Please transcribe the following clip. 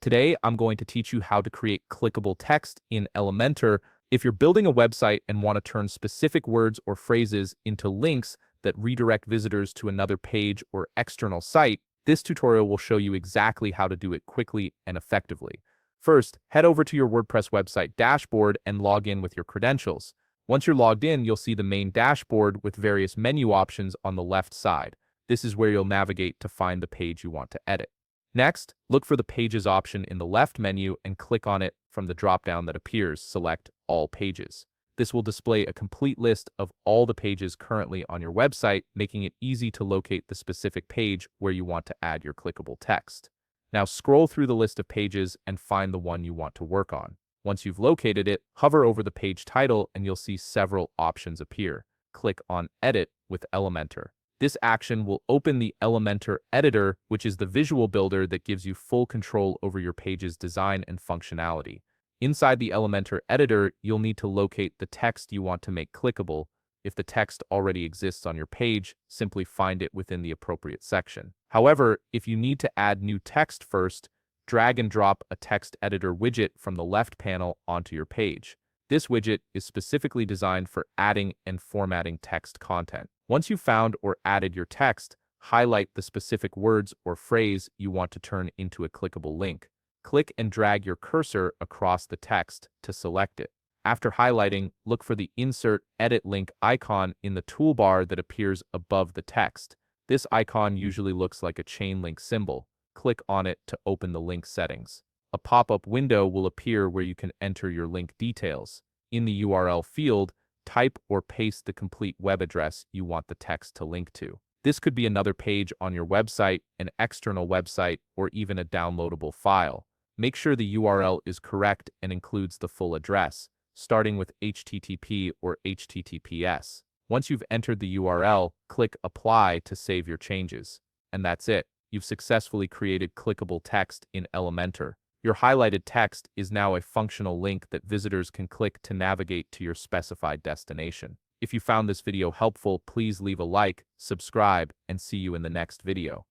Today, I'm going to teach you how to create clickable text in Elementor. If you're building a website and want to turn specific words or phrases into links that redirect visitors to another page or external site, this tutorial will show you exactly how to do it quickly and effectively. First, head over to your WordPress website dashboard and log in with your credentials. Once you're logged in, you'll see the main dashboard with various menu options on the left side. This is where you'll navigate to find the page you want to edit. Next, look for the Pages option in the left menu and click on it from the drop-down that appears. Select All Pages. This will display a complete list of all the pages currently on your website, making it easy to locate the specific page where you want to add your clickable text. Now scroll through the list of pages and find the one you want to work on. Once you've located it, hover over the page title and you'll see several options appear. Click on Edit with Elementor. This action will open the Elementor editor, which is the visual builder that gives you full control over your page's design and functionality. Inside the Elementor editor, you'll need to locate the text you want to make clickable. If the text already exists on your page, simply find it within the appropriate section. However, if you need to add new text first, drag and drop a text editor widget from the left panel onto your page. This widget is specifically designed for adding and formatting text content. Once you've found or added your text, highlight the specific words or phrase you want to turn into a clickable link. Click and drag your cursor across the text to select it. After highlighting, look for the Insert Edit Link icon in the toolbar that appears above the text. This icon usually looks like a chain link symbol. Click on it to open the link settings. A pop-up window will appear where you can enter your link details. In the URL field, type or paste the complete web address you want the text to link to. This could be another page on your website, an external website, or even a downloadable file. Make sure the URL is correct and includes the full address, starting with HTTP or HTTPS. Once you've entered the URL, click Apply to save your changes. And that's it. You've successfully created clickable text in Elementor. Your highlighted text is now a functional link that visitors can click to navigate to your specified destination. If you found this video helpful, please leave a like, subscribe, and see you in the next video.